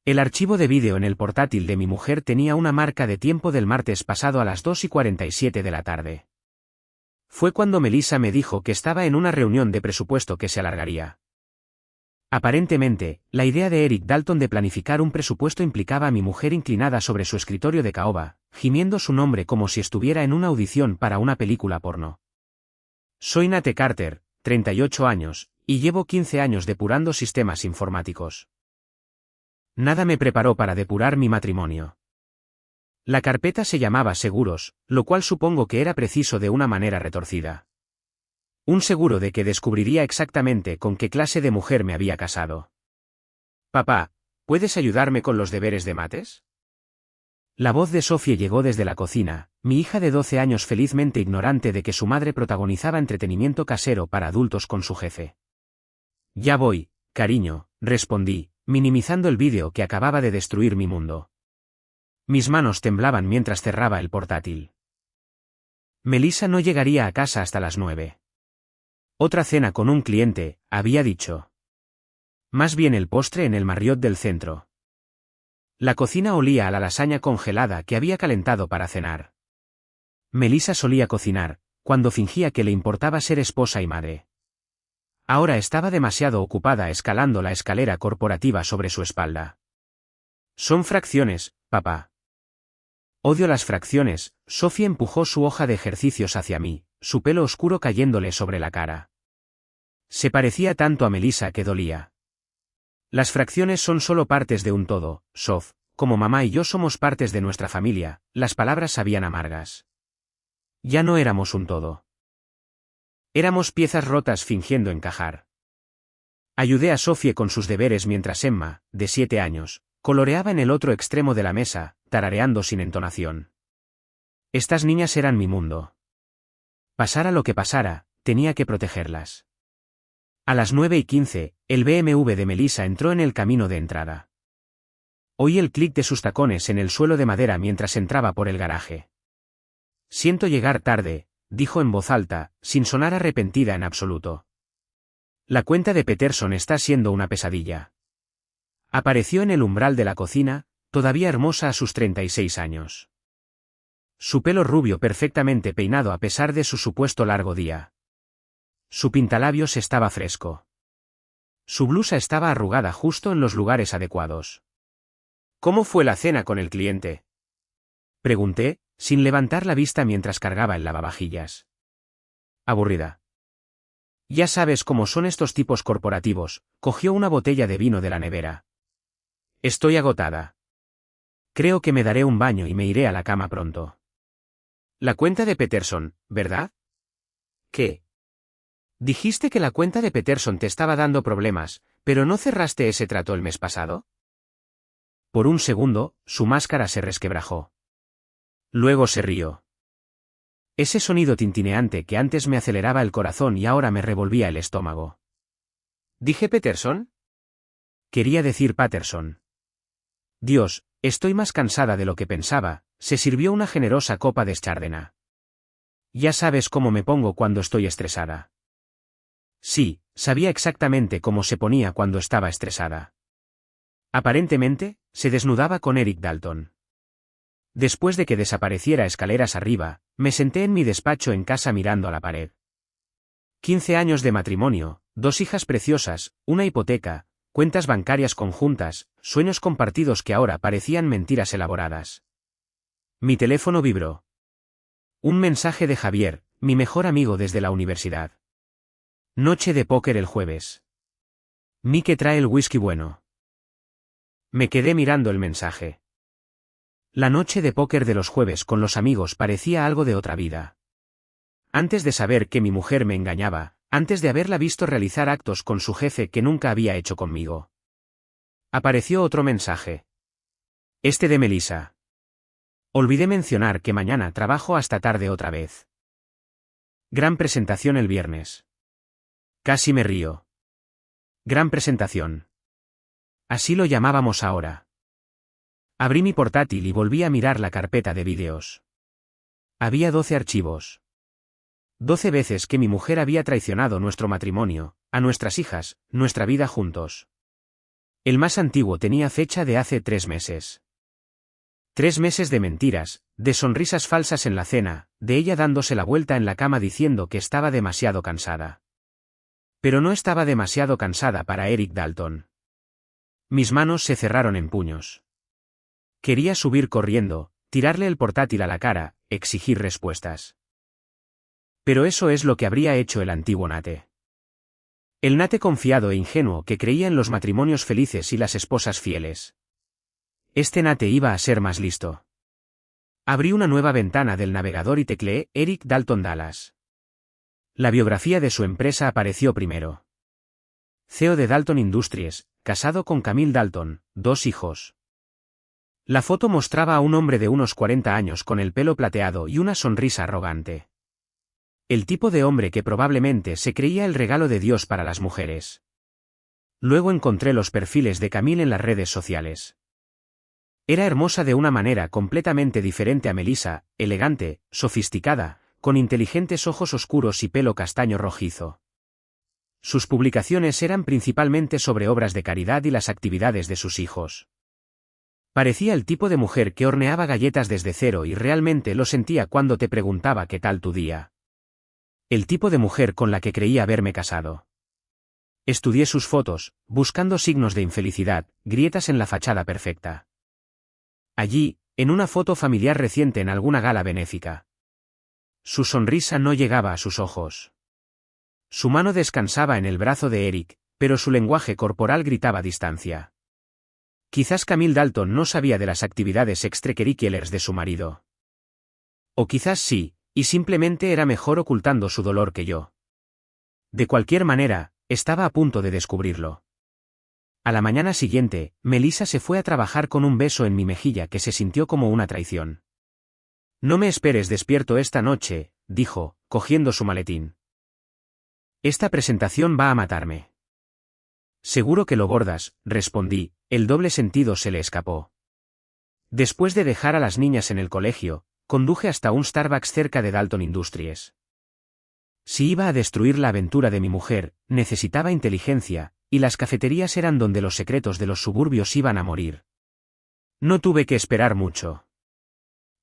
El archivo de vídeo en el portátil de mi mujer tenía una marca de tiempo del martes pasado a las 2:47 de la tarde. Fue cuando Melissa me dijo que estaba en una reunión de presupuesto que se alargaría. Aparentemente, la idea de Eric Dalton de planificar un presupuesto implicaba a mi mujer inclinada sobre su escritorio de caoba, gimiendo su nombre como si estuviera en una audición para una película porno. Soy Nate Carter, 38 años, y llevo 15 años depurando sistemas informáticos. Nada me preparó para depurar mi matrimonio. La carpeta se llamaba seguros, lo cual supongo que era preciso de una manera retorcida. Un seguro de que descubriría exactamente con qué clase de mujer me había casado. Papá, ¿puedes ayudarme con los deberes de mates? La voz de Sophie llegó desde la cocina, mi hija de 12 años felizmente ignorante de que su madre protagonizaba entretenimiento casero para adultos con su jefe. Ya voy, cariño, respondí, minimizando el vídeo que acababa de destruir mi mundo. Mis manos temblaban mientras cerraba el portátil. Melissa no llegaría a casa hasta las 9. Otra cena con un cliente, había dicho. Más bien el postre en el Marriott del centro. La cocina olía a la lasaña congelada que había calentado para cenar. Melissa solía cocinar, cuando fingía que le importaba ser esposa y madre. Ahora estaba demasiado ocupada escalando la escalera corporativa sobre su espalda. Son fracciones, papá. Odio las fracciones. Sophie empujó su hoja de ejercicios hacia mí, su pelo oscuro cayéndole sobre la cara. Se parecía tanto a Melissa que dolía. Las fracciones son solo partes de un todo, Soph, como mamá y yo somos partes de nuestra familia. Las palabras sabían amargas. Ya no éramos un todo. Éramos piezas rotas fingiendo encajar. Ayudé a Sophie con sus deberes mientras Emma, de 7 años, coloreaba en el otro extremo de la mesa, tarareando sin entonación. Estas niñas eran mi mundo. Pasara lo que pasara, tenía que protegerlas. A las 9:15, el BMW de Melissa entró en el camino de entrada. Oí el clic de sus tacones en el suelo de madera mientras entraba por el garaje. Siento llegar tarde, dijo en voz alta, sin sonar arrepentida en absoluto. La cuenta de Peterson está siendo una pesadilla. Apareció en el umbral de la cocina, todavía hermosa a sus 36 años. Su pelo rubio perfectamente peinado a pesar de su supuesto largo día. Su pintalabios estaba fresco. Su blusa estaba arrugada justo en los lugares adecuados. ¿Cómo fue la cena con el cliente?, pregunté, sin levantar la vista mientras cargaba el lavavajillas. Aburrida. Ya sabes cómo son estos tipos corporativos. Cogió una botella de vino de la nevera. Estoy agotada. Creo que me daré un baño y me iré a la cama pronto. La cuenta de Peterson, ¿verdad? ¿Qué? Dijiste que la cuenta de Peterson te estaba dando problemas, pero ¿no cerraste ese trato el mes pasado? Por un segundo, su máscara se resquebrajó. Luego se rió. Ese sonido tintineante que antes me aceleraba el corazón y ahora me revolvía el estómago. ¿Dije Peterson? Quería decir Patterson. Dios, estoy más cansada de lo que pensaba. Se sirvió una generosa copa de Chardonnay. Ya sabes cómo me pongo cuando estoy estresada. Sí, sabía exactamente cómo se ponía cuando estaba estresada. Aparentemente, se desnudaba con Eric Dalton. Después de que desapareciera escaleras arriba, me senté en mi despacho en casa mirando a la pared. 15 años de matrimonio, 2 hijas preciosas, una hipoteca, cuentas bancarias conjuntas, sueños compartidos que ahora parecían mentiras elaboradas. Mi teléfono vibró. Un mensaje de Javier, mi mejor amigo desde la universidad. Noche de póker el jueves. Mike trae el whisky bueno. Me quedé mirando el mensaje. La noche de póker de los jueves con los amigos parecía algo de otra vida. Antes de saber que mi mujer me engañaba, antes de haberla visto realizar actos con su jefe que nunca había hecho conmigo. Apareció otro mensaje. Este de Melissa. Olvidé mencionar que mañana trabajo hasta tarde otra vez. Gran presentación el viernes. Casi me río. Gran presentación. Así lo llamábamos ahora. Abrí mi portátil y volví a mirar la carpeta de vídeos. Había 12 archivos. 12 veces que mi mujer había traicionado nuestro matrimonio, a nuestras hijas, nuestra vida juntos. El más antiguo tenía fecha de hace 3 meses. 3 meses de mentiras, de sonrisas falsas en la cena, de ella dándose la vuelta en la cama diciendo que estaba demasiado cansada. Pero no estaba demasiado cansada para Eric Dalton. Mis manos se cerraron en puños. Quería subir corriendo, tirarle el portátil a la cara, exigir respuestas. Pero eso es lo que habría hecho el antiguo Nate. El Nate confiado e ingenuo que creía en los matrimonios felices y las esposas fieles. Este Nate iba a ser más listo. Abrí una nueva ventana del navegador y tecleé Eric Dalton Dallas. La biografía de su empresa apareció primero. CEO de Dalton Industries, casado con Camille Dalton, 2 hijos. La foto mostraba a un hombre de unos 40 años con el pelo plateado y una sonrisa arrogante. El tipo de hombre que probablemente se creía el regalo de Dios para las mujeres. Luego encontré los perfiles de Camille en las redes sociales. Era hermosa de una manera completamente diferente a Melissa, elegante, sofisticada, con inteligentes ojos oscuros y pelo castaño rojizo. Sus publicaciones eran principalmente sobre obras de caridad y las actividades de sus hijos. Parecía el tipo de mujer que horneaba galletas desde cero y realmente lo sentía cuando te preguntaba qué tal tu día. El tipo de mujer con la que creía haberme casado. Estudié sus fotos, buscando signos de infelicidad, grietas en la fachada perfecta. Allí, en una foto familiar reciente en alguna gala benéfica. Su sonrisa no llegaba a sus ojos. Su mano descansaba en el brazo de Eric, pero su lenguaje corporal gritaba distancia. Quizás Camille Dalton no sabía de las actividades extracurriculares de su marido. O quizás sí, y simplemente era mejor ocultando su dolor que yo. De cualquier manera, estaba a punto de descubrirlo. A la mañana siguiente, Melissa se fue a trabajar con un beso en mi mejilla que se sintió como una traición. No me esperes despierto esta noche, dijo, cogiendo su maletín. Esta presentación va a matarme. Seguro que lo bordas, respondí, el doble sentido se le escapó. Después de dejar a las niñas en el colegio, conduje hasta un Starbucks cerca de Dalton Industries. Si iba a destruir la aventura de mi mujer, necesitaba inteligencia, y las cafeterías eran donde los secretos de los suburbios iban a morir. No tuve que esperar mucho.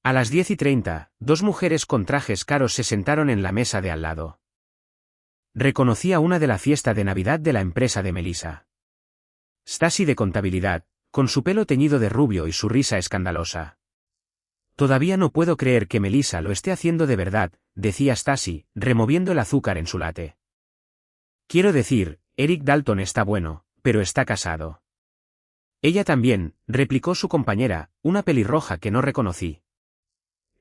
A las 10:30, 2 mujeres con trajes caros se sentaron en la mesa de al lado. Reconocí a una de la fiesta de Navidad de la empresa de Melissa. Stacey de contabilidad, con su pelo teñido de rubio y su risa escandalosa. Todavía no puedo creer que Melissa lo esté haciendo de verdad, decía Stacey, removiendo el azúcar en su latte. Quiero decir, Eric Dalton está bueno, pero está casado. Ella también, replicó su compañera, una pelirroja que no reconocí.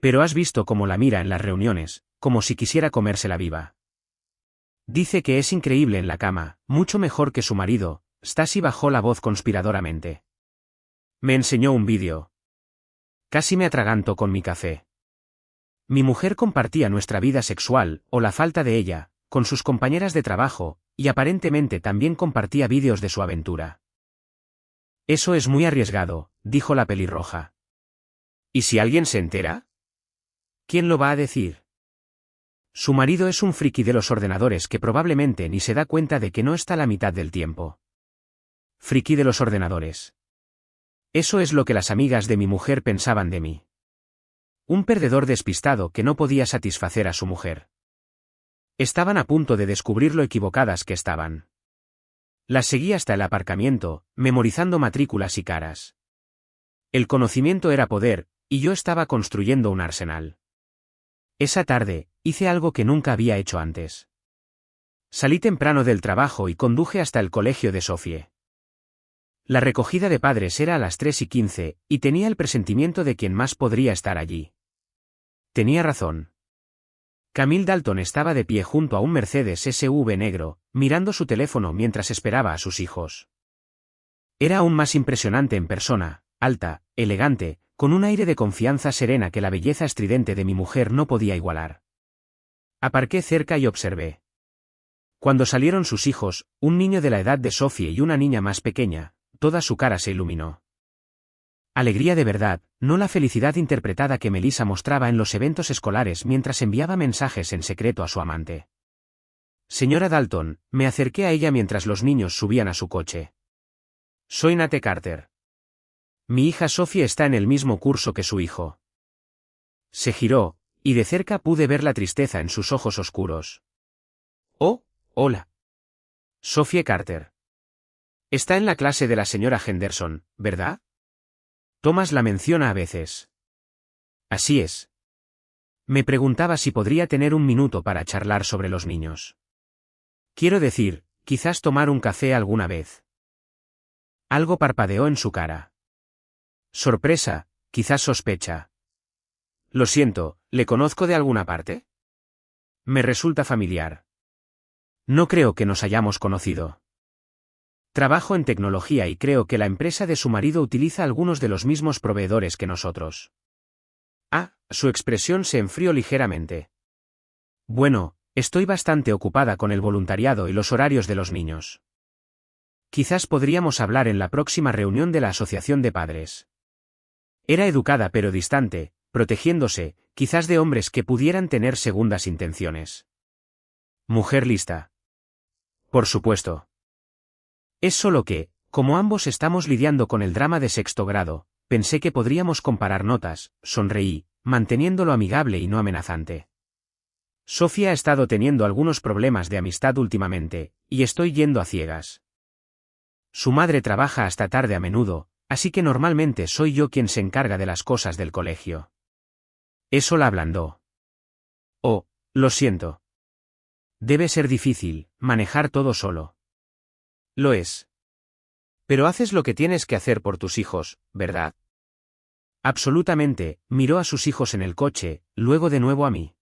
Pero has visto cómo la mira en las reuniones, como si quisiera comérsela viva. Dice que es increíble en la cama, mucho mejor que su marido. Stacey bajó la voz conspiradoramente. Me enseñó un vídeo. Casi me atraganto con mi café. Mi mujer compartía nuestra vida sexual, o la falta de ella, con sus compañeras de trabajo, y aparentemente también compartía vídeos de su aventura. Eso es muy arriesgado, dijo la pelirroja. ¿Y si alguien se entera? ¿Quién lo va a decir? Su marido es un friki de los ordenadores que probablemente ni se da cuenta de que no está la mitad del tiempo. Friki de los ordenadores. Eso es lo que las amigas de mi mujer pensaban de mí. Un perdedor despistado que no podía satisfacer a su mujer. Estaban a punto de descubrir lo equivocadas que estaban. Las seguí hasta el aparcamiento, memorizando matrículas y caras. El conocimiento era poder, y yo estaba construyendo un arsenal. Esa tarde, hice algo que nunca había hecho antes. Salí temprano del trabajo y conduje hasta el colegio de Sophie. La recogida de padres era a las 3:15, y tenía el presentimiento de quien más podría estar allí. Tenía razón. Camille Dalton estaba de pie junto a un Mercedes SUV negro, mirando su teléfono mientras esperaba a sus hijos. Era aún más impresionante en persona, alta, elegante, con un aire de confianza serena que la belleza estridente de mi mujer no podía igualar. Aparqué cerca y observé. Cuando salieron sus hijos, un niño de la edad de Sophie y una niña más pequeña, toda su cara se iluminó. Alegría de verdad, no la felicidad interpretada que Melissa mostraba en los eventos escolares mientras enviaba mensajes en secreto a su amante. Señora Dalton, me acerqué a ella mientras los niños subían a su coche. Soy Nate Carter. Mi hija Sophie está en el mismo curso que su hijo. Se giró, y de cerca pude ver la tristeza en sus ojos oscuros. Oh, hola. Sophie Carter. Está en la clase de la señora Henderson, ¿verdad? Thomas la menciona a veces. Así es. Me preguntaba si podría tener un minuto para charlar sobre los niños. Quiero decir, quizás tomar un café alguna vez. Algo parpadeó en su cara. Sorpresa, quizás sospecha. Lo siento, ¿le conozco de alguna parte? Me resulta familiar. No creo que nos hayamos conocido. Trabajo en tecnología y creo que la empresa de su marido utiliza algunos de los mismos proveedores que nosotros. Ah, su expresión se enfrió ligeramente. Bueno, estoy bastante ocupada con el voluntariado y los horarios de los niños. Quizás podríamos hablar en la próxima reunión de la Asociación de Padres. Era educada pero distante, protegiéndose, quizás de hombres que pudieran tener segundas intenciones. Mujer lista. Por supuesto. Es solo que, como ambos estamos lidiando con el drama de sexto grado, pensé que podríamos comparar notas, sonreí, manteniéndolo amigable y no amenazante. Sofía ha estado teniendo algunos problemas de amistad últimamente, y estoy yendo a ciegas. Su madre trabaja hasta tarde a menudo, así que normalmente soy yo quien se encarga de las cosas del colegio. Eso la ablandó. Oh, lo siento. Debe ser difícil, manejar todo solo. Lo es. Pero haces lo que tienes que hacer por tus hijos, ¿verdad? Absolutamente, miró a sus hijos en el coche, luego de nuevo a mí.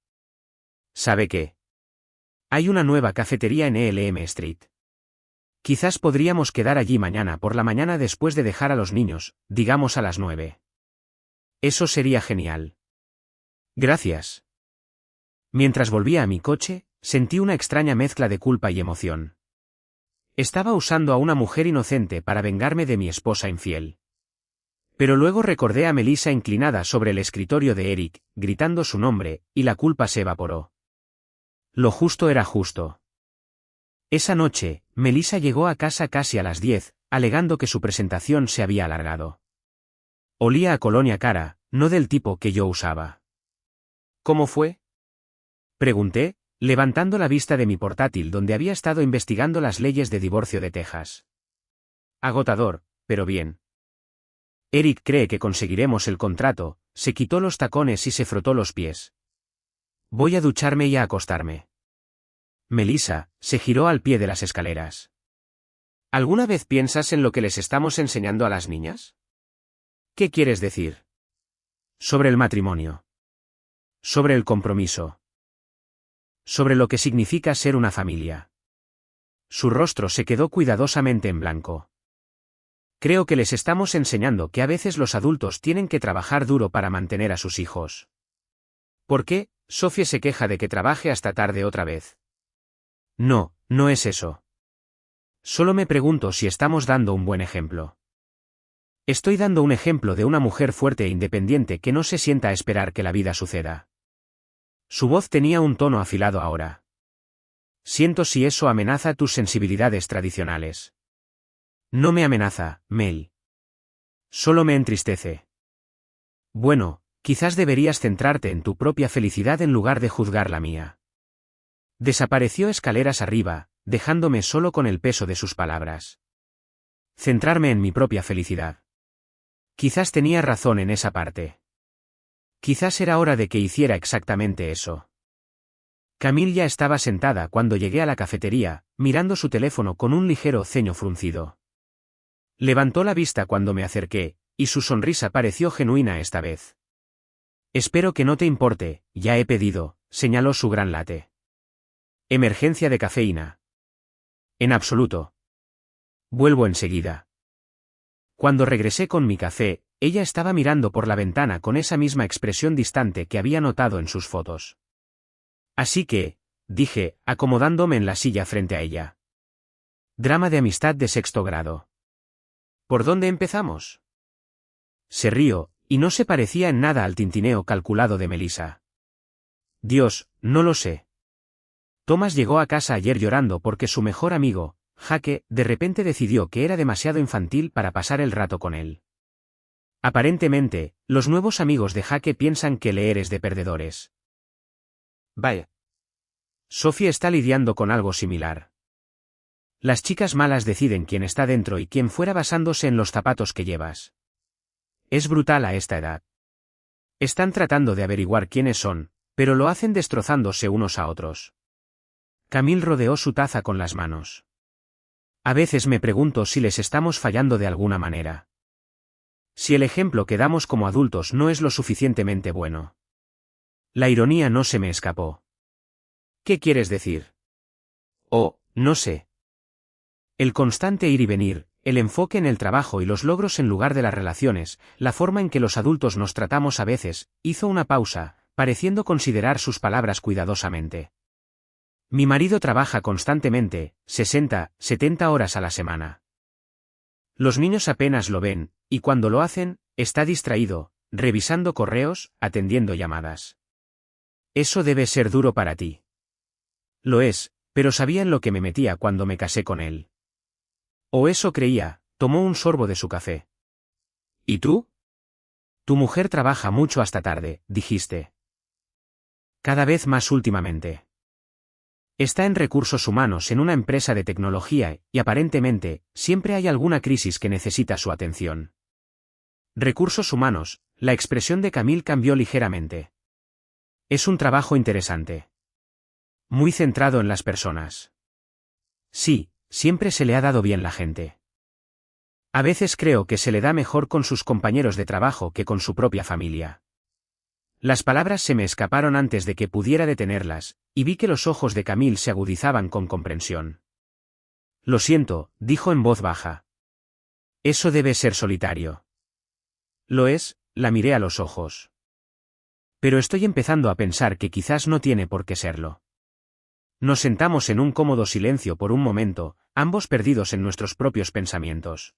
¿Sabe qué? Hay una nueva cafetería en ELM Street. Quizás podríamos quedar allí mañana por la mañana después de dejar a los niños, digamos a las 9. Eso sería genial. Gracias. Mientras volvía a mi coche, sentí una extraña mezcla de culpa y emoción. Estaba usando a una mujer inocente para vengarme de mi esposa infiel. Pero luego recordé a Melissa inclinada sobre el escritorio de Eric, gritando su nombre, y la culpa se evaporó. Lo justo era justo. Esa noche, Melissa llegó a casa casi a las 10, alegando que su presentación se había alargado. Olía a colonia cara, no del tipo que yo usaba. ¿Cómo fue? Pregunté, levantando la vista de mi portátil donde había estado investigando las leyes de divorcio de Texas. Agotador, pero bien. Eric cree que conseguiremos el contrato, se quitó los tacones y se frotó los pies. Voy a ducharme y a acostarme. Melissa se giró al pie de las escaleras. ¿Alguna vez piensas en lo que les estamos enseñando a las niñas? ¿Qué quieres decir? Sobre el matrimonio. Sobre el compromiso. Sobre lo que significa ser una familia. Su rostro se quedó cuidadosamente en blanco. Creo que les estamos enseñando que a veces los adultos tienen que trabajar duro para mantener a sus hijos. ¿Por qué? Sophie se queja de que trabaje hasta tarde otra vez. No, no es eso. Solo me pregunto si estamos dando un buen ejemplo. Estoy dando un ejemplo de una mujer fuerte e independiente que no se sienta a esperar que la vida suceda. Su voz tenía un tono afilado ahora. Siento si eso amenaza tus sensibilidades tradicionales. No me amenaza, Mel. Solo me entristece. Bueno, quizás deberías centrarte en tu propia felicidad en lugar de juzgar la mía. Desapareció escaleras arriba, dejándome solo con el peso de sus palabras. Centrarme en mi propia felicidad. Quizás tenía razón en esa parte. Quizás era hora de que hiciera exactamente eso. Camille ya estaba sentada cuando llegué a la cafetería, mirando su teléfono con un ligero ceño fruncido. Levantó la vista cuando me acerqué, y su sonrisa pareció genuina esta vez. Espero que no te importe, ya he pedido, señaló su gran latte. Emergencia de cafeína. En absoluto. Vuelvo enseguida. Cuando regresé con mi café, ella estaba mirando por la ventana con esa misma expresión distante que había notado en sus fotos. Así que, dije, acomodándome en la silla frente a ella. Drama de amistad de sexto grado. ¿Por dónde empezamos? Se rió, y no se parecía en nada al tintineo calculado de Melissa. Dios, no lo sé. Thomas llegó a casa ayer llorando porque su mejor amigo, Jake de repente decidió que era demasiado infantil para pasar el rato con él. Aparentemente, los nuevos amigos de Jake piensan que leer es de perdedores. Vaya. Sophie está lidiando con algo similar. Las chicas malas deciden quién está dentro y quién fuera basándose en los zapatos que llevas. Es brutal a esta edad. Están tratando de averiguar quiénes son, pero lo hacen destrozándose unos a otros. Camille rodeó su taza con las manos. A veces me pregunto si les estamos fallando de alguna manera. Si el ejemplo que damos como adultos no es lo suficientemente bueno. La ironía no se me escapó. ¿Qué quieres decir? Oh, no sé. El constante ir y venir, el enfoque en el trabajo y los logros en lugar de las relaciones, la forma en que los adultos nos tratamos a veces, hizo una pausa, pareciendo considerar sus palabras cuidadosamente. Mi marido trabaja constantemente, 60, 70 horas a la semana. Los niños apenas lo ven, y cuando lo hacen, está distraído, revisando correos, atendiendo llamadas. Eso debe ser duro para ti. Lo es, pero sabía en lo que me metía cuando me casé con él. O eso creía, tomó un sorbo de su café. ¿Y tú? Tu mujer trabaja mucho hasta tarde, dijiste. Cada vez más últimamente. Está en recursos humanos en una empresa de tecnología y aparentemente, siempre hay alguna crisis que necesita su atención. Recursos humanos, la expresión de Camille cambió ligeramente. Es un trabajo interesante. Muy centrado en las personas. Sí, siempre se le ha dado bien la gente. A veces creo que se le da mejor con sus compañeros de trabajo que con su propia familia. Las palabras se me escaparon antes de que pudiera detenerlas, y vi que los ojos de Camille se agudizaban con comprensión. Lo siento, dijo en voz baja. Eso debe ser solitario. Lo es, la miré a los ojos. Pero estoy empezando a pensar que quizás no tiene por qué serlo. Nos sentamos en un cómodo silencio por un momento, ambos perdidos en nuestros propios pensamientos.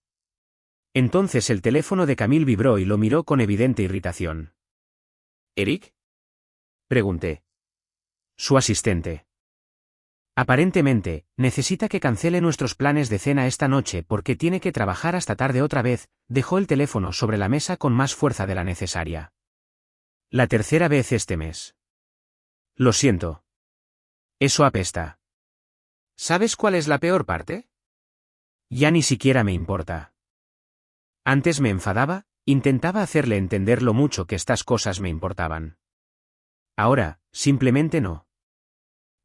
Entonces el teléfono de Camille vibró y lo miró con evidente irritación. ¿Eric? Pregunté. Su asistente. Aparentemente, necesita que cancele nuestros planes de cena esta noche porque tiene que trabajar hasta tarde otra vez, dejó el teléfono sobre la mesa con más fuerza de la necesaria. La tercera vez este mes. Lo siento. Eso apesta. ¿Sabes cuál es la peor parte? Ya ni siquiera me importa. Antes me enfadaba, intentaba hacerle entender lo mucho que estas cosas me importaban. Ahora, simplemente no.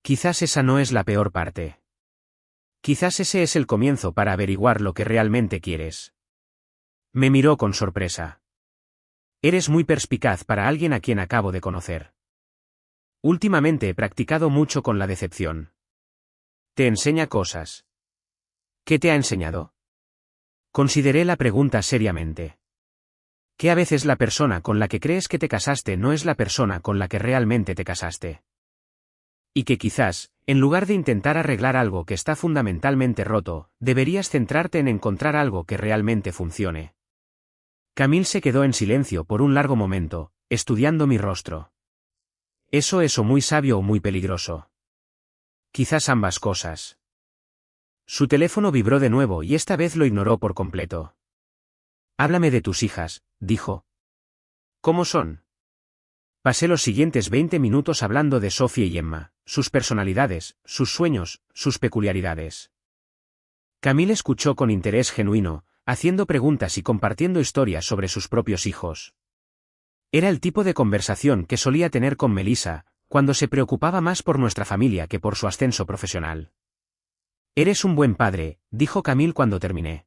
Quizás esa no es la peor parte. Quizás ese es el comienzo para averiguar lo que realmente quieres. Me miró con sorpresa. Eres muy perspicaz para alguien a quien acabo de conocer. Últimamente he practicado mucho con la decepción. Te enseña cosas. ¿Qué te ha enseñado? Consideré la pregunta seriamente. Que a veces la persona con la que crees que te casaste no es la persona con la que realmente te casaste. Y que quizás, en lugar de intentar arreglar algo que está fundamentalmente roto, deberías centrarte en encontrar algo que realmente funcione. Camille se quedó en silencio por un largo momento, estudiando mi rostro. ¿Eso es o muy sabio o muy peligroso? Quizás ambas cosas. Su teléfono vibró de nuevo y esta vez lo ignoró por completo. Háblame de tus hijas, dijo. ¿Cómo son? Pasé los siguientes 20 minutos hablando de Sophie y Emma, sus personalidades, sus sueños, sus peculiaridades. Camille escuchó con interés genuino, haciendo preguntas y compartiendo historias sobre sus propios hijos. Era el tipo de conversación que solía tener con Melissa, cuando se preocupaba más por nuestra familia que por su ascenso profesional. Eres un buen padre, dijo Camille cuando terminé.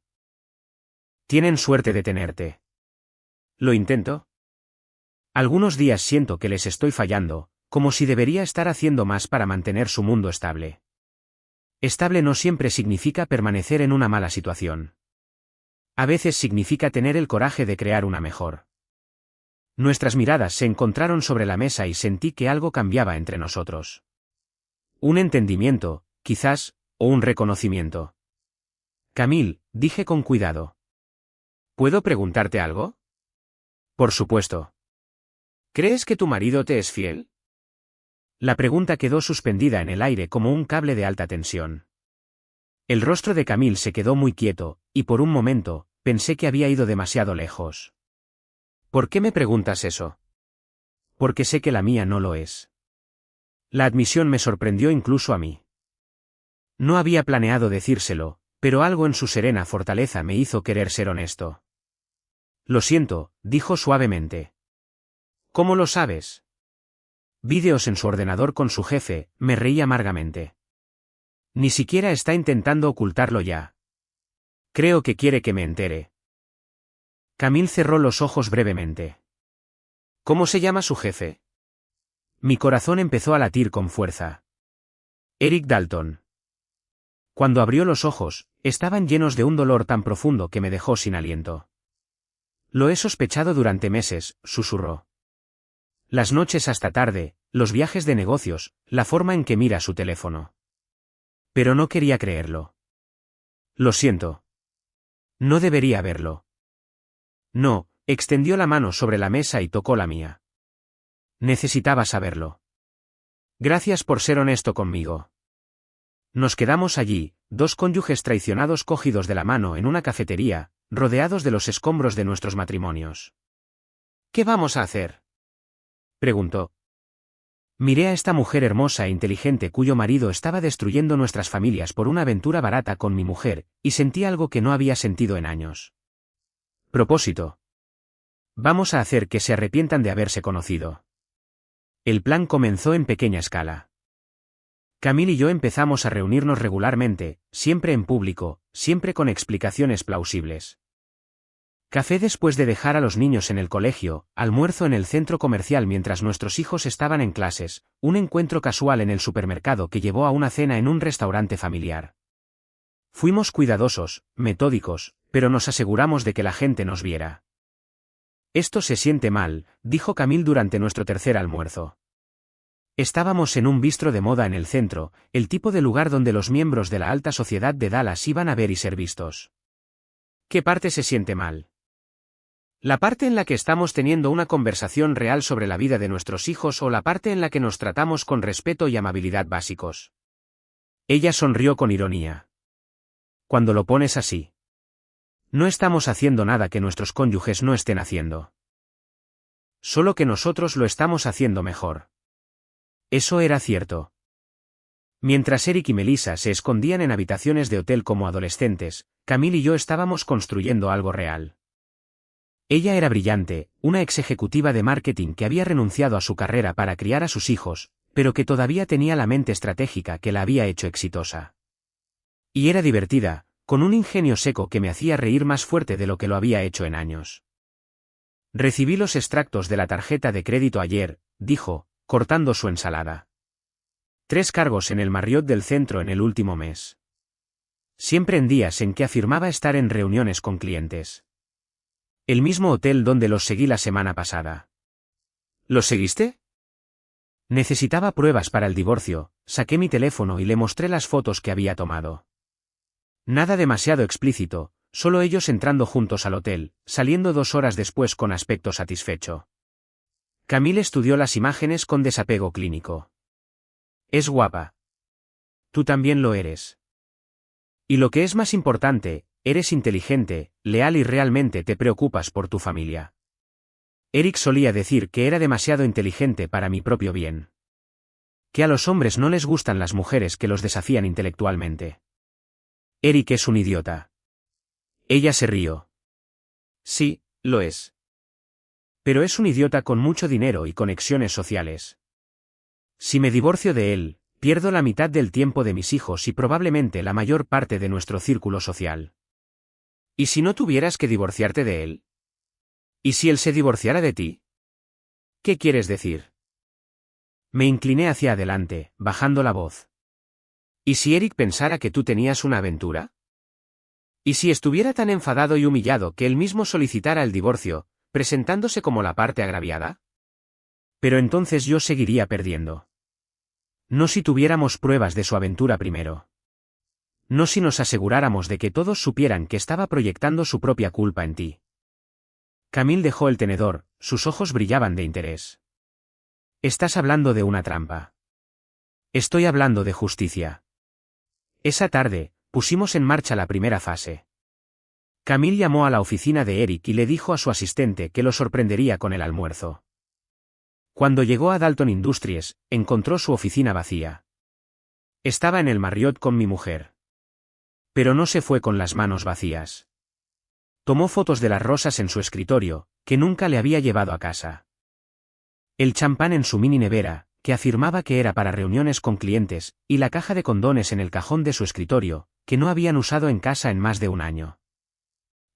Tienen suerte de tenerte. ¿Lo intento? Algunos días siento que les estoy fallando, como si debería estar haciendo más para mantener su mundo estable. Estable no siempre significa permanecer en una mala situación. A veces significa tener el coraje de crear una mejor. Nuestras miradas se encontraron sobre la mesa y sentí que algo cambiaba entre nosotros. Un entendimiento, quizás, o un reconocimiento. Camille, dije con cuidado. ¿Puedo preguntarte algo? Por supuesto. ¿Crees que tu marido te es fiel? La pregunta quedó suspendida en el aire como un cable de alta tensión. El rostro de Camille se quedó muy quieto, y por un momento, pensé que había ido demasiado lejos. ¿Por qué me preguntas eso? Porque sé que la mía no lo es. La admisión me sorprendió incluso a mí. No había planeado decírselo, pero algo en su serena fortaleza me hizo querer ser honesto. Lo siento, dijo suavemente. ¿Cómo lo sabes? Vídeos en su ordenador con su jefe, me reí amargamente. Ni siquiera está intentando ocultarlo ya. Creo que quiere que me entere. Camille cerró los ojos brevemente. ¿Cómo se llama su jefe? Mi corazón empezó a latir con fuerza. Eric Dalton. Cuando abrió los ojos, estaban llenos de un dolor tan profundo que me dejó sin aliento. Lo he sospechado durante meses, susurró. Las noches hasta tarde, los viajes de negocios, la forma en que mira su teléfono. Pero no quería creerlo. Lo siento. No debería haberlo. No, extendió la mano sobre la mesa y tocó la mía. Necesitaba saberlo. Gracias por ser honesto conmigo. Nos quedamos allí, dos cónyuges traicionados cogidos de la mano en una cafetería, rodeados de los escombros de nuestros matrimonios. ¿Qué vamos a hacer?, preguntó. Miré a esta mujer hermosa e inteligente cuyo marido estaba destruyendo nuestras familias por una aventura barata con mi mujer, y sentí algo que no había sentido en años. Propósito. Vamos a hacer que se arrepientan de haberse conocido. El plan comenzó en pequeña escala. Camille y yo empezamos a reunirnos regularmente, siempre en público, siempre con explicaciones plausibles. Café después de dejar a los niños en el colegio, almuerzo en el centro comercial mientras nuestros hijos estaban en clases, un encuentro casual en el supermercado que llevó a una cena en un restaurante familiar. Fuimos cuidadosos, metódicos, pero nos aseguramos de que la gente nos viera. Esto se siente mal, dijo Camille durante nuestro tercer almuerzo. Estábamos en un bistro de moda en el centro, el tipo de lugar donde los miembros de la alta sociedad de Dallas iban a ver y ser vistos. ¿Qué parte se siente mal? ¿La parte en la que estamos teniendo una conversación real sobre la vida de nuestros hijos o la parte en la que nos tratamos con respeto y amabilidad básicos? Ella sonrió con ironía. Cuando lo pones así. No estamos haciendo nada que nuestros cónyuges no estén haciendo. Solo que nosotros lo estamos haciendo mejor. Eso era cierto. Mientras Eric y Melissa se escondían en habitaciones de hotel como adolescentes, Camille y yo estábamos construyendo algo real. Ella era brillante, una ex ejecutiva de marketing que había renunciado a su carrera para criar a sus hijos, pero que todavía tenía la mente estratégica que la había hecho exitosa. Y era divertida, con un ingenio seco que me hacía reír más fuerte de lo que lo había hecho en años. Recibí los extractos de la tarjeta de crédito ayer, dijo, cortando su ensalada. 3 cargos en el Marriott del centro en el último mes. Siempre en días en que afirmaba estar en reuniones con clientes. El mismo hotel donde los seguí la semana pasada. ¿Los seguiste? Necesitaba pruebas para el divorcio, saqué mi teléfono y le mostré las fotos que había tomado. Nada demasiado explícito, solo ellos entrando juntos al hotel, saliendo 2 horas después con aspecto satisfecho. Camille estudió las imágenes con desapego clínico. Es guapa. Tú también lo eres. Y lo que es más importante, eres inteligente, leal y realmente te preocupas por tu familia. Eric solía decir que era demasiado inteligente para mi propio bien. Que a los hombres no les gustan las mujeres que los desafían intelectualmente. Eric es un idiota. Ella se rió. Sí, lo es. Pero es un idiota con mucho dinero y conexiones sociales. Si me divorcio de él, pierdo la mitad del tiempo de mis hijos y probablemente la mayor parte de nuestro círculo social. ¿Y si no tuvieras que divorciarte de él? ¿Y si él se divorciara de ti? ¿Qué quieres decir? Me incliné hacia adelante, bajando la voz. ¿Y si Eric pensara que tú tenías una aventura? ¿Y si estuviera tan enfadado y humillado que él mismo solicitara el divorcio, presentándose como la parte agraviada? Pero entonces yo seguiría perdiendo. No si tuviéramos pruebas de su aventura primero. No si nos aseguráramos de que todos supieran que estaba proyectando su propia culpa en ti. Camille dejó el tenedor, sus ojos brillaban de interés. Estás hablando de una trampa. Estoy hablando de justicia. Esa tarde, Pusimos en marcha la primera fase. Camille llamó a la oficina de Eric y le dijo a su asistente que lo sorprendería con el almuerzo. Cuando llegó a Dalton Industries, encontró su oficina vacía. Estaba en el Marriott con mi mujer. Pero no se fue con las manos vacías. Tomó fotos de las rosas en su escritorio, que nunca le había llevado a casa. El champán en su mini nevera, que afirmaba que era para reuniones con clientes, y la caja de condones en el cajón de su escritorio, que no habían usado en casa en más de un año.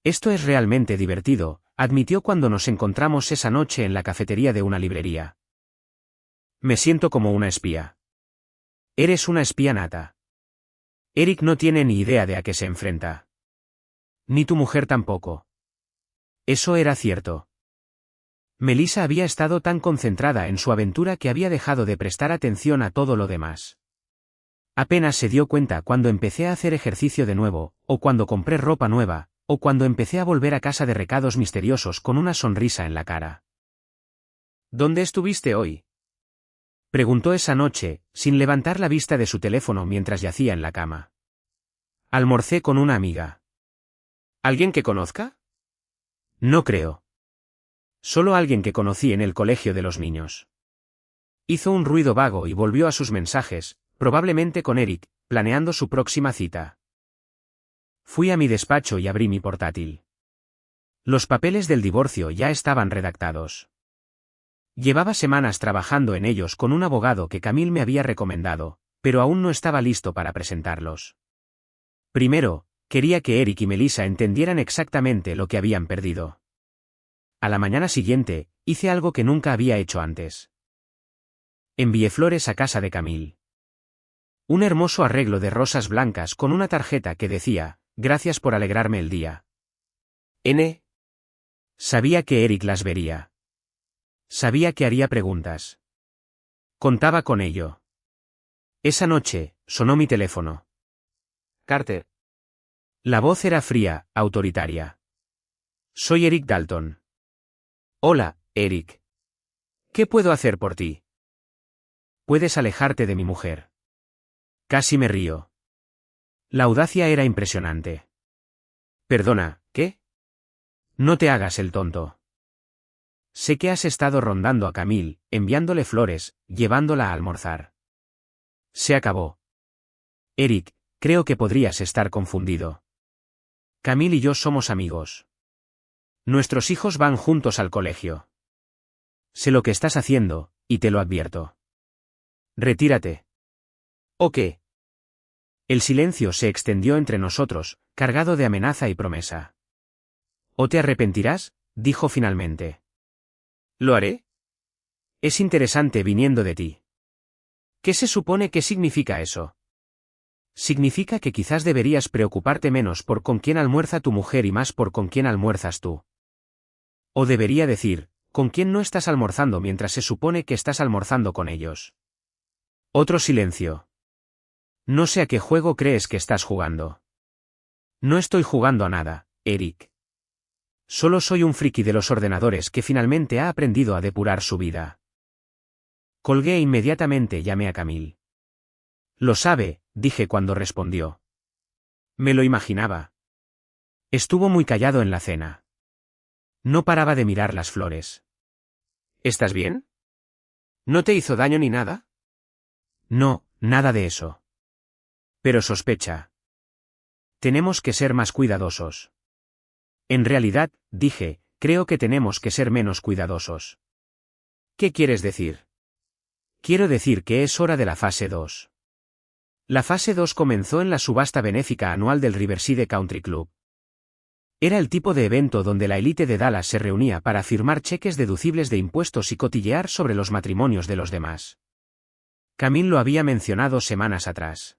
Esto es realmente divertido, admitió cuando nos encontramos esa noche en la cafetería de una librería. Me siento como una espía. Eres una espía nata. Eric no tiene ni idea de a qué se enfrenta. Ni tu mujer tampoco. Eso era cierto. Melissa había estado tan concentrada en su aventura que había dejado de prestar atención a todo lo demás. Apenas se dio cuenta cuando empecé a hacer ejercicio de nuevo, o cuando compré ropa nueva, o cuando empecé a volver a casa de recados misteriosos con una sonrisa en la cara. ¿Dónde estuviste hoy?, preguntó esa noche, sin levantar la vista de su teléfono mientras yacía en la cama. Almorcé con una amiga. ¿Alguien que conozca? No creo. Solo alguien que conocí en el colegio de los niños. Hizo un ruido vago y volvió a sus mensajes, probablemente con Eric, planeando su próxima cita. Fui a mi despacho y abrí mi portátil. Los papeles del divorcio ya estaban redactados. Llevaba semanas trabajando en ellos con un abogado que Camille me había recomendado, pero aún no estaba listo para presentarlos. Primero, quería que Eric y Melissa entendieran exactamente lo que habían perdido. A la mañana siguiente, hice algo que nunca había hecho antes. Envié flores a casa de Camille. Un hermoso arreglo de rosas blancas con una tarjeta que decía, «Gracias por alegrarme el día». Sabía que Eric las vería. Sabía que haría preguntas. Contaba con ello. Esa noche, sonó mi teléfono. Carter. La voz era fría, autoritaria. Soy Eric Dalton. Hola, Eric. ¿Qué puedo hacer por ti? Puedes alejarte de mi mujer. Casi me río. La audacia era impresionante. Perdona, ¿qué? No te hagas el tonto. Sé que has estado rondando a Camille, enviándole flores, llevándola a almorzar. Se acabó. Eric, creo que podrías estar confundido. Camille y yo somos amigos. Nuestros hijos van juntos al colegio. Sé lo que estás haciendo, y te lo advierto. Retírate. ¿O qué? El silencio se extendió entre nosotros, cargado de amenaza y promesa. ¿O te arrepentirás?, dijo finalmente. ¿Lo haré? Es interesante viniendo de ti. ¿Qué se supone que significa eso? Significa que quizás deberías preocuparte menos por con quién almuerza tu mujer y más por con quién almuerzas tú. O debería decir, con quién no estás almorzando mientras se supone que estás almorzando con ellos. Otro silencio. No sé a qué juego crees que estás jugando. No estoy jugando a nada, Eric. Solo soy un friki de los ordenadores que finalmente ha aprendido a depurar su vida. Colgué e inmediatamente llamé a Camille. Lo sabe, dije cuando respondió. Me lo imaginaba. Estuvo muy callado en la cena. No paraba de mirar las flores. ¿Estás bien? ¿No te hizo daño ni nada? No, nada de eso. Pero sospecha. Tenemos que ser más cuidadosos. En realidad, dije, creo que tenemos que ser menos cuidadosos. ¿Qué quieres decir? Quiero decir que es hora de la fase 2. La fase 2 comenzó en la subasta benéfica anual del Riverside Country Club. Era el tipo de evento donde la élite de Dallas se reunía para firmar cheques deducibles de impuestos y cotillear sobre los matrimonios de los demás. Camille lo había mencionado semanas atrás.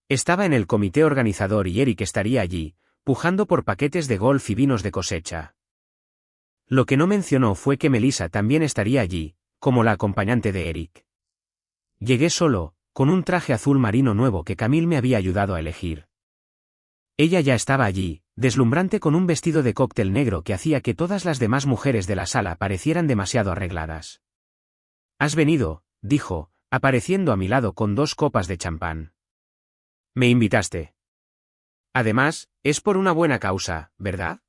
Estaba en el comité organizador y Eric estaría allí, pujando por paquetes de golf y vinos de cosecha. Lo que no mencionó fue que Melissa también estaría allí, como la acompañante de Eric. Llegué solo, con un traje azul marino nuevo que Camille me había ayudado a elegir. Ella ya estaba allí, deslumbrante con un vestido de cóctel negro que hacía que todas las demás mujeres de la sala parecieran demasiado arregladas. «Has venido», dijo, apareciendo a mi lado con 2 copas de champán. «Me invitaste». Además, es por una buena causa, ¿verdad?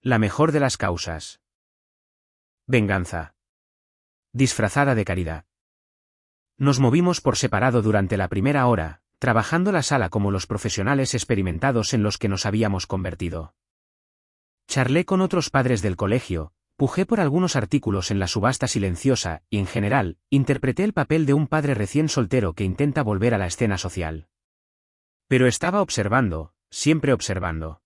La mejor de las causas. Venganza. Disfrazada de caridad. Nos movimos por separado durante la primera hora, trabajando la sala como los profesionales experimentados en los que nos habíamos convertido. Charlé con otros padres del colegio, pujé por algunos artículos en la subasta silenciosa y, en general, interpreté el papel de un padre recién soltero que intenta volver a la escena social. Pero estaba observando, siempre observando.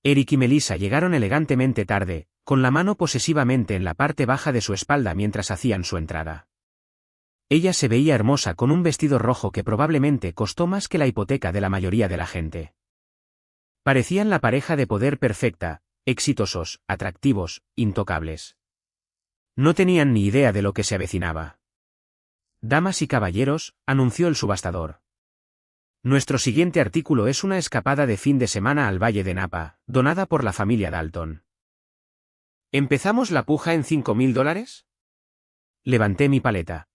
Eric y Melissa llegaron elegantemente tarde, con la mano posesivamente en la parte baja de su espalda mientras hacían su entrada. Ella se veía hermosa con un vestido rojo que probablemente costó más que la hipoteca de la mayoría de la gente. Parecían la pareja de poder perfecta, exitosos, atractivos, intocables. No tenían ni idea de lo que se avecinaba. Damas y caballeros, anunció el subastador. Nuestro siguiente artículo es una escapada de fin de semana al Valle de Napa, donada por la familia Dalton. ¿Empezamos la puja en $5.000? Levanté mi paleta.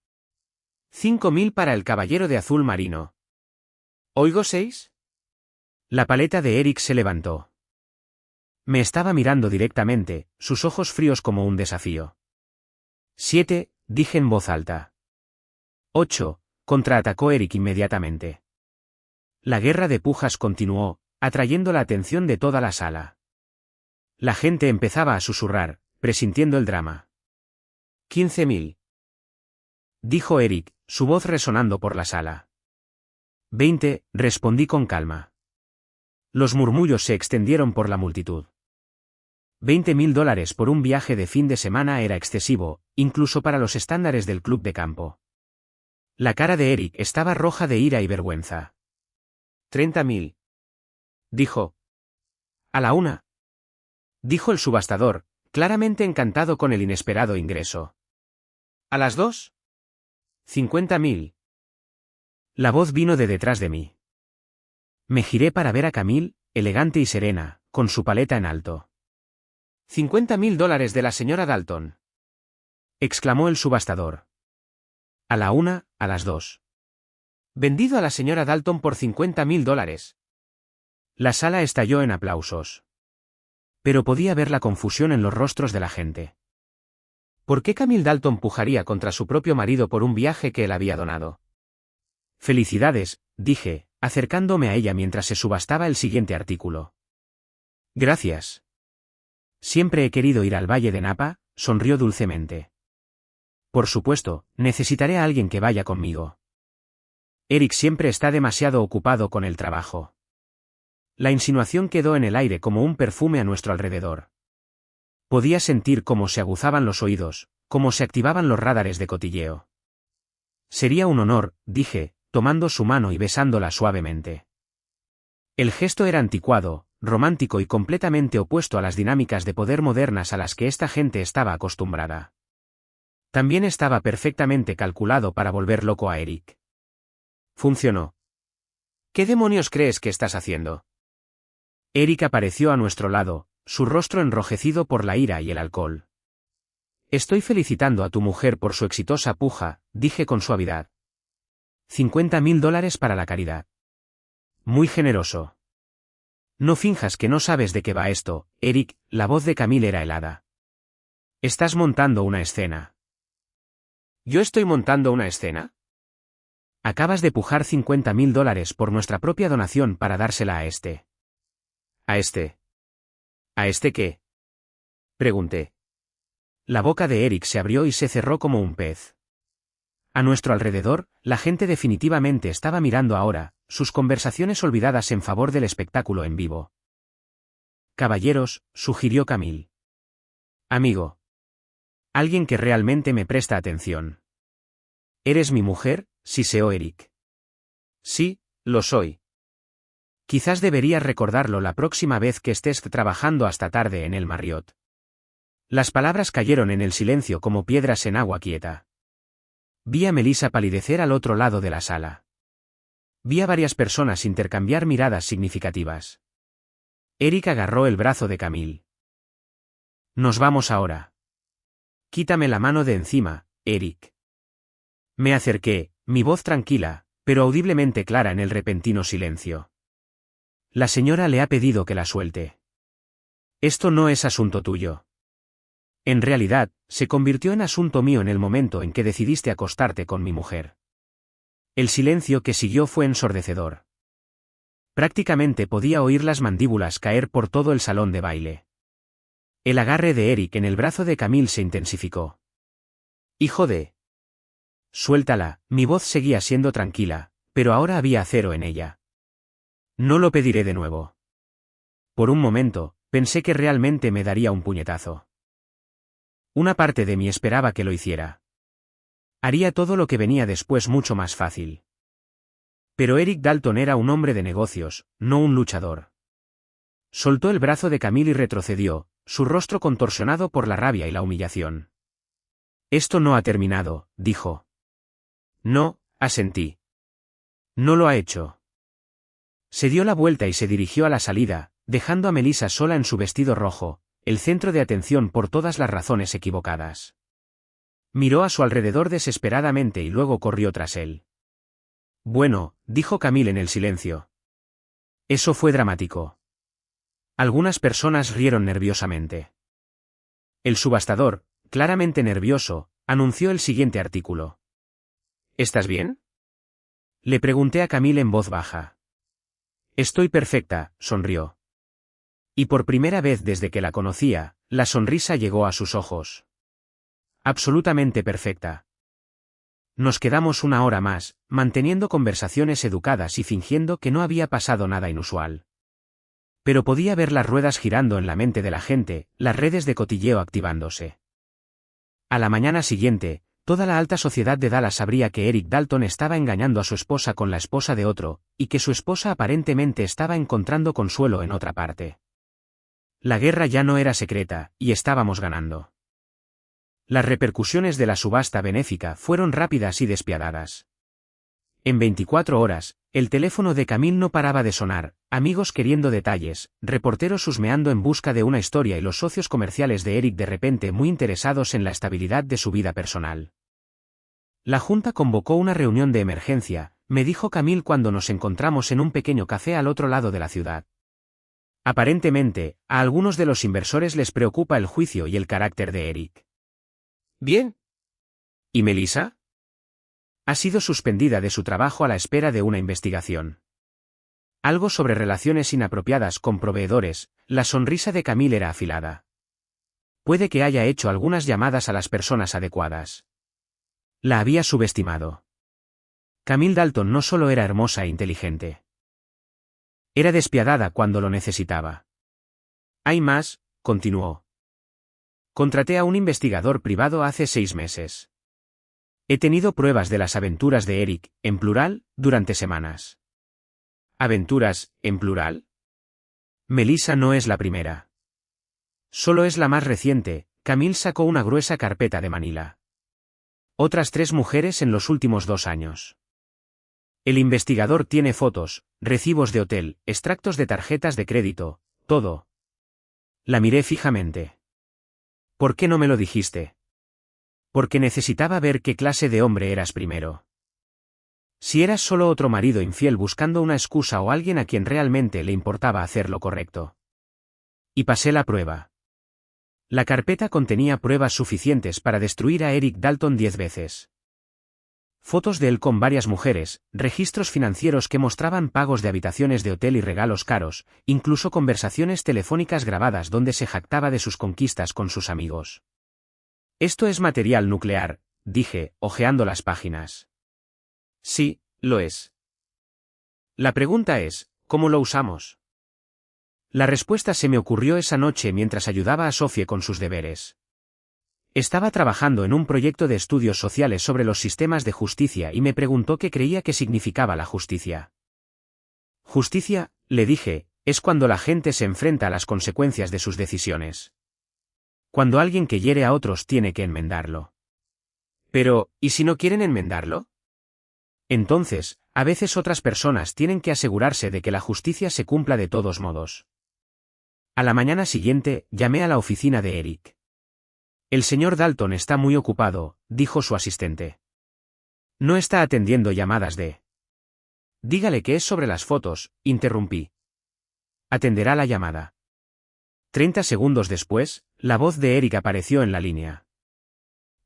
5.000 para el caballero de azul marino. ¿Oigo 6? La paleta de Eric se levantó. Me estaba mirando directamente, sus ojos fríos como un desafío. 7, dije en voz alta. 8, contraatacó Eric inmediatamente. La guerra de pujas continuó, atrayendo la atención de toda la sala. La gente empezaba a susurrar, presintiendo el drama. 15.000. Dijo Eric, su voz resonando por la sala. 20, respondí con calma. Los murmullos se extendieron por la multitud. $20.000 por un viaje de fin de semana era excesivo, incluso para los estándares del club de campo. La cara de Eric estaba roja de ira y vergüenza. 30.000. Dijo. A la 1. Dijo el subastador, claramente encantado con el inesperado ingreso. ¿A las 2? 50.000. La voz vino de detrás de mí. Me giré para ver a Camille, elegante y serena, con su paleta en alto. $50.000 de la señora Dalton. Exclamó el subastador. A la 1, a las 2. Vendido a la señora Dalton por $50.000. La sala estalló en aplausos. Pero podía ver la confusión en los rostros de la gente. ¿Por qué Camille Dalton pujaría contra su propio marido por un viaje que él había donado? Felicidades, dije, acercándome a ella mientras se subastaba el siguiente artículo. Gracias. Siempre he querido ir al Valle de Napa, sonrió dulcemente. Por supuesto, necesitaré a alguien que vaya conmigo. Eric siempre está demasiado ocupado con el trabajo. La insinuación quedó en el aire como un perfume a nuestro alrededor. Podía sentir cómo se aguzaban los oídos, cómo se activaban los radares de cotilleo. Sería un honor, dije, tomando su mano y besándola suavemente. El gesto era anticuado, romántico y completamente opuesto a las dinámicas de poder modernas a las que esta gente estaba acostumbrada. También estaba perfectamente calculado para volver loco a Eric. Funcionó. ¿Qué demonios crees que estás haciendo? Eric apareció a nuestro lado, su rostro enrojecido por la ira y el alcohol. Estoy felicitando a tu mujer por su exitosa puja, dije con suavidad. $50.000 para la caridad. Muy generoso. No finjas que no sabes de qué va esto, Eric, la voz de Camille era helada. Estás montando una escena. ¿Yo estoy montando una escena? Acabas de pujar $50.000 por nuestra propia donación para dársela a este. ¿A este? ¿A este qué? Pregunté. La boca de Eric se abrió y se cerró como un pez. A nuestro alrededor, la gente definitivamente estaba mirando ahora, sus conversaciones olvidadas en favor del espectáculo en vivo. Caballeros, sugirió Camille. Amigo. Alguien que realmente me presta atención. ¿Eres mi mujer?, siseó Eric. Sí, lo soy. Quizás deberías recordarlo la próxima vez que estés trabajando hasta tarde en el Marriott. Las palabras cayeron en el silencio como piedras en agua quieta. Vi a Melissa palidecer al otro lado de la sala. Vi a varias personas intercambiar miradas significativas. Eric agarró el brazo de Camille. Nos vamos ahora. Quítame la mano de encima, Eric. Me acerqué, mi voz tranquila, pero audiblemente clara en el repentino silencio. La señora le ha pedido que la suelte. Esto no es asunto tuyo. En realidad, se convirtió en asunto mío en el momento en que decidiste acostarte con mi mujer. El silencio que siguió fue ensordecedor. Prácticamente podía oír las mandíbulas caer por todo el salón de baile. El agarre de Eric en el brazo de Camille se intensificó. Hijo de... Suéltala, mi voz seguía siendo tranquila, pero ahora había acero en ella. No lo pediré de nuevo. Por un momento, pensé que realmente me daría un puñetazo. Una parte de mí esperaba que lo hiciera. Haría todo lo que venía después mucho más fácil. Pero Eric Dalton era un hombre de negocios, no un luchador. Soltó el brazo de Camille y retrocedió, su rostro contorsionado por la rabia y la humillación. Esto no ha terminado, dijo. No, asentí. No lo ha hecho. Se dio la vuelta y se dirigió a la salida, dejando a Melissa sola en su vestido rojo, el centro de atención por todas las razones equivocadas. Miró a su alrededor desesperadamente y luego corrió tras él. Bueno, dijo Camille en el silencio. Eso fue dramático. Algunas personas rieron nerviosamente. El subastador, claramente nervioso, anunció el siguiente artículo. ¿Estás bien? Le pregunté a Camille en voz baja. Estoy perfecta, sonrió. Y por primera vez desde que la conocía, la sonrisa llegó a sus ojos. Absolutamente perfecta. Nos quedamos una hora más, manteniendo conversaciones educadas y fingiendo que no había pasado nada inusual. Pero podía ver las ruedas girando en la mente de la gente, las redes de cotilleo activándose. A la mañana siguiente, toda la alta sociedad de Dallas sabría que Eric Dalton estaba engañando a su esposa con la esposa de otro, y que su esposa aparentemente estaba encontrando consuelo en otra parte. La guerra ya no era secreta, y estábamos ganando. Las repercusiones de la subasta benéfica fueron rápidas y despiadadas. En 24 horas, el teléfono de Camille no paraba de sonar, amigos queriendo detalles, reporteros husmeando en busca de una historia y los socios comerciales de Eric de repente muy interesados en la estabilidad de su vida personal. La junta convocó una reunión de emergencia, me dijo Camille cuando nos encontramos en un pequeño café al otro lado de la ciudad. Aparentemente, a algunos de los inversores les preocupa el juicio y el carácter de Eric. Bien. ¿Y Melissa? Ha sido suspendida de su trabajo a la espera de una investigación. Algo sobre relaciones inapropiadas con proveedores, la sonrisa de Camille era afilada. Puede que haya hecho algunas llamadas a las personas adecuadas. La había subestimado. Camille Dalton no solo era hermosa e inteligente. Era despiadada cuando lo necesitaba. Hay más, continuó. Contraté a un investigador privado hace 6 meses. He tenido pruebas de las aventuras de Eric, en plural, durante semanas. ¿Aventuras, en plural? Melissa no es la primera. Solo es la más reciente. Camille sacó una gruesa carpeta de Manila. Otras 3 mujeres en los últimos 2 años. El investigador tiene fotos, recibos de hotel, extractos de tarjetas de crédito, todo. La miré fijamente. ¿Por qué no me lo dijiste? Porque necesitaba ver qué clase de hombre eras primero. Si eras solo otro marido infiel buscando una excusa o alguien a quien realmente le importaba hacer lo correcto. Y pasé la prueba. La carpeta contenía pruebas suficientes para destruir a Eric Dalton 10 veces. Fotos de él con varias mujeres, registros financieros que mostraban pagos de habitaciones de hotel y regalos caros, incluso conversaciones telefónicas grabadas donde se jactaba de sus conquistas con sus amigos. Esto es material nuclear, dije, hojeando las páginas. Sí, lo es. La pregunta es, ¿cómo lo usamos? La respuesta se me ocurrió esa noche mientras ayudaba a Sophie con sus deberes. Estaba trabajando en un proyecto de estudios sociales sobre los sistemas de justicia y me preguntó qué creía que significaba la justicia. Justicia, le dije, es cuando la gente se enfrenta a las consecuencias de sus decisiones. Cuando alguien que hiere a otros tiene que enmendarlo. Pero, ¿y si no quieren enmendarlo? Entonces, a veces otras personas tienen que asegurarse de que la justicia se cumpla de todos modos. A la mañana siguiente, llamé a la oficina de Eric. El señor Dalton está muy ocupado, dijo su asistente. No está atendiendo llamadas de... Dígale que es sobre las fotos, interrumpí. Atenderá la llamada. 30 segundos después, la voz de Eric apareció en la línea.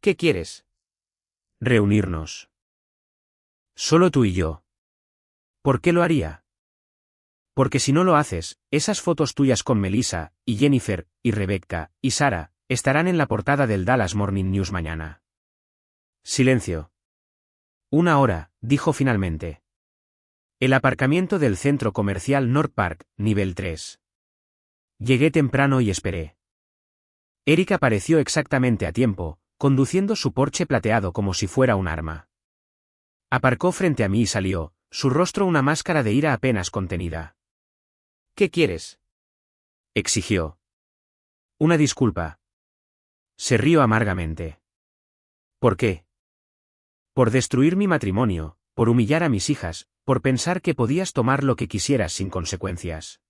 ¿Qué quieres? Reunirnos. Solo tú y yo. ¿Por qué lo haría? Porque si no lo haces, esas fotos tuyas con Melissa, y Jennifer, y Rebecca, y Sarah, estarán en la portada del Dallas Morning News mañana. Silencio. 1 hora, dijo finalmente. El aparcamiento del centro comercial North Park, nivel 3. Llegué temprano y esperé. Eric apareció exactamente a tiempo, conduciendo su Porsche plateado como si fuera un arma. Aparcó frente a mí y salió, su rostro una máscara de ira apenas contenida. ¿Qué quieres? Exigió. Una disculpa. Se rió amargamente. ¿Por qué? Por destruir mi matrimonio, por humillar a mis hijas, por pensar que podías tomar lo que quisieras sin consecuencias.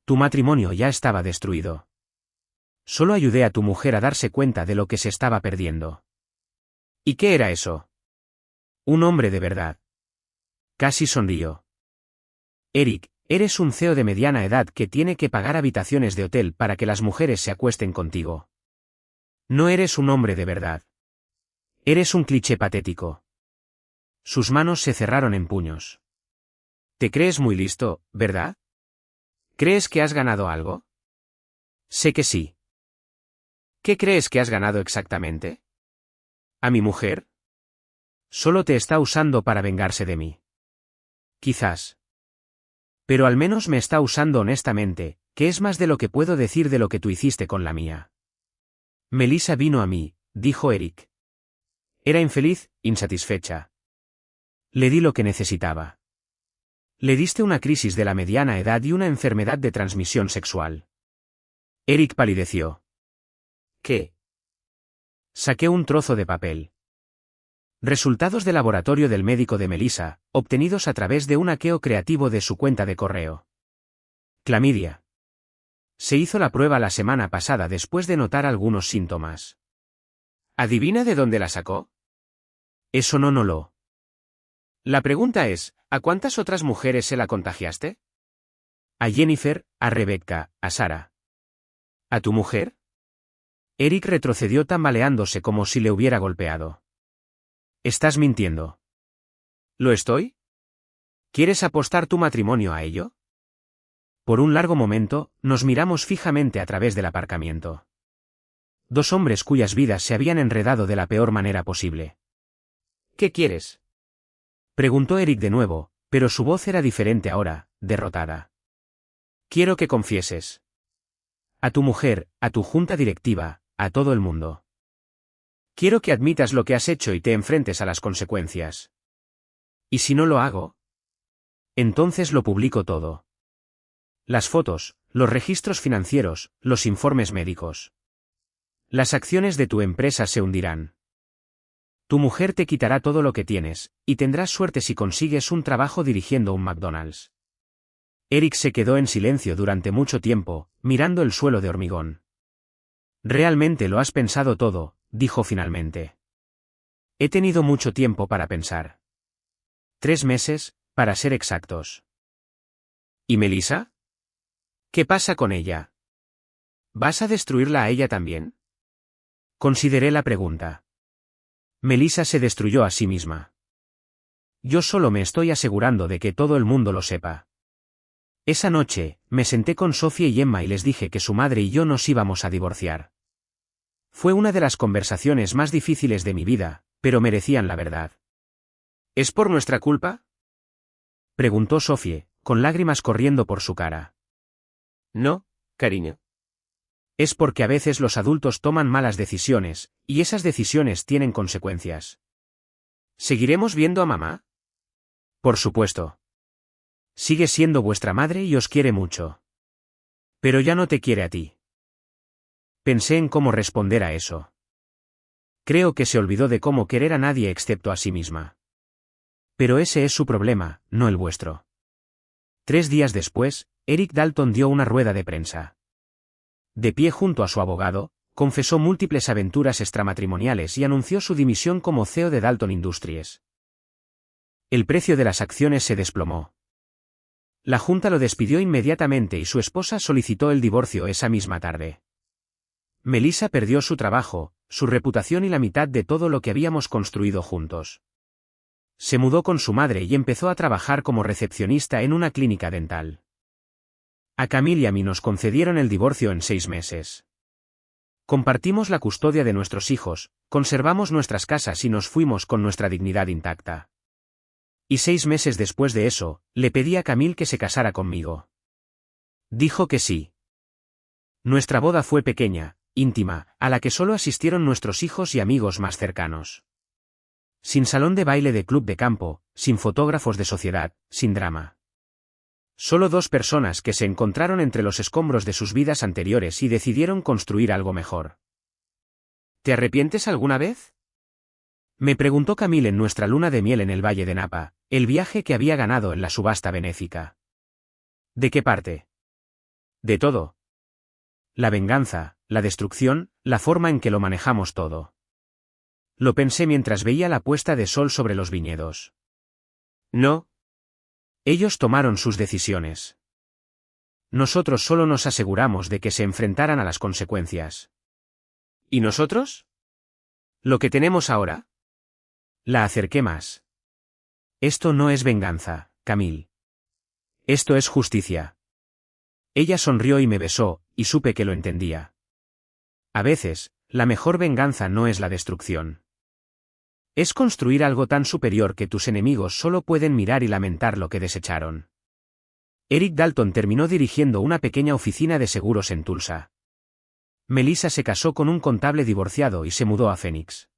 Tu matrimonio ya estaba destruido. Solo ayudé a tu mujer a darse cuenta de lo que se estaba perdiendo. ¿Y qué era eso? Un hombre de verdad. Casi sonrió. Eric, eres un CEO de mediana edad que tiene que pagar habitaciones de hotel para que las mujeres se acuesten contigo. No eres un hombre de verdad. Eres un cliché patético. Sus manos se cerraron en puños. Te crees muy listo, ¿verdad? ¿Crees que has ganado algo? Sé que sí. ¿Qué crees que has ganado exactamente? ¿A mi mujer? Solo te está usando para vengarse de mí. Quizás. Pero al menos me está usando honestamente, que es más de lo que puedo decir de lo que tú hiciste con la mía. Melissa vino a mí, dijo Eric. Era infeliz, insatisfecha. Le di lo que necesitaba. Le diste una crisis de la mediana edad y una enfermedad de transmisión sexual. Eric palideció. ¿Qué? Saqué un trozo de papel. Resultados de laboratorio del médico de Melissa, obtenidos a través de un hackeo creativo de su cuenta de correo. Clamidia. Se hizo la prueba la semana pasada después de notar algunos síntomas. ¿Adivina de dónde la sacó? Eso no lo. La pregunta es, ¿a cuántas otras mujeres se la contagiaste? A Jennifer, a Rebecca, a Sarah. ¿A tu mujer? Eric retrocedió tambaleándose como si le hubiera golpeado. Estás mintiendo. ¿Lo estoy? ¿Quieres apostar tu matrimonio a ello? Por un largo momento, nos miramos fijamente a través del aparcamiento. Dos hombres cuyas vidas se habían enredado de la peor manera posible. ¿Qué quieres? Preguntó Eric de nuevo, pero su voz era diferente ahora, derrotada. Quiero que confieses. A tu mujer, a tu junta directiva, a todo el mundo. Quiero que admitas lo que has hecho y te enfrentes a las consecuencias. ¿Y si no lo hago? Entonces lo publico todo. Las fotos, los registros financieros, los informes médicos. Las acciones de tu empresa se hundirán. Tu mujer te quitará todo lo que tienes, y tendrás suerte si consigues un trabajo dirigiendo un McDonald's. Eric se quedó en silencio durante mucho tiempo, mirando el suelo de hormigón. Realmente lo has pensado todo, dijo finalmente. He tenido mucho tiempo para pensar. 3 meses, para ser exactos. ¿Y Melissa? ¿Qué pasa con ella? ¿Vas a destruirla a ella también? Consideré la pregunta. Melissa se destruyó a sí misma. Yo solo me estoy asegurando de que todo el mundo lo sepa. Esa noche, me senté con Sophie y Emma y les dije que su madre y yo nos íbamos a divorciar. Fue una de las conversaciones más difíciles de mi vida, pero merecían la verdad. ¿Es por nuestra culpa? Preguntó Sophie, con lágrimas corriendo por su cara. No, cariño. Es porque a veces los adultos toman malas decisiones, y esas decisiones tienen consecuencias. ¿Seguiremos viendo a mamá? Por supuesto. Sigue siendo vuestra madre y os quiere mucho. Pero ya no te quiere a ti. Pensé en cómo responder a eso. Creo que se olvidó de cómo querer a nadie excepto a sí misma. Pero ese es su problema, no el vuestro. 3 días después, Eric Dalton dio una rueda de prensa. De pie junto a su abogado, confesó múltiples aventuras extramatrimoniales y anunció su dimisión como CEO de Dalton Industries. El precio de las acciones se desplomó. La junta lo despidió inmediatamente y su esposa solicitó el divorcio esa misma tarde. Melissa perdió su trabajo, su reputación y la mitad de todo lo que habíamos construido juntos. Se mudó con su madre y empezó a trabajar como recepcionista en una clínica dental. A Camille y a mí nos concedieron el divorcio en 6 meses. Compartimos la custodia de nuestros hijos, conservamos nuestras casas y nos fuimos con nuestra dignidad intacta. Y 6 meses después de eso, le pedí a Camille que se casara conmigo. Dijo que sí. Nuestra boda fue pequeña, íntima, a la que solo asistieron nuestros hijos y amigos más cercanos. Sin salón de baile de club de campo, sin fotógrafos de sociedad, sin drama. Solo 2 personas que se encontraron entre los escombros de sus vidas anteriores y decidieron construir algo mejor. ¿Te arrepientes alguna vez? Me preguntó Camille en nuestra luna de miel en el Valle de Napa, el viaje que había ganado en la subasta benéfica. ¿De qué parte? De todo. La venganza, la destrucción, la forma en que lo manejamos todo. Lo pensé mientras veía la puesta de sol sobre los viñedos. No. Ellos tomaron sus decisiones. Nosotros solo nos aseguramos de que se enfrentaran a las consecuencias. ¿Y nosotros? ¿Lo que tenemos ahora? La acerqué más. Esto no es venganza, Camille. Esto es justicia. Ella sonrió y me besó, y supe que lo entendía. A veces, la mejor venganza no es la destrucción. Es construir algo tan superior que tus enemigos solo pueden mirar y lamentar lo que desecharon. Eric Dalton terminó dirigiendo una pequeña oficina de seguros en Tulsa. Melissa se casó con un contable divorciado y se mudó a Phoenix.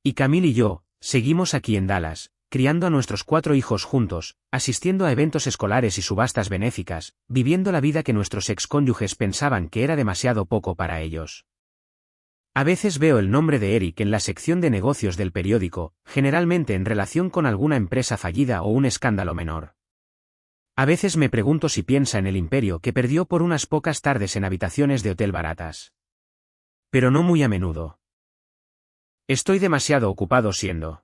Y Camille y yo, seguimos aquí en Dallas, criando a nuestros 4 hijos juntos, asistiendo a eventos escolares y subastas benéficas, viviendo la vida que nuestros excónyuges pensaban que era demasiado poco para ellos. A veces veo el nombre de Eric en la sección de negocios del periódico, generalmente en relación con alguna empresa fallida o un escándalo menor. A veces me pregunto si piensa en el imperio que perdió por unas pocas tardes en habitaciones de hotel baratas. Pero no muy a menudo. Estoy demasiado ocupado siendo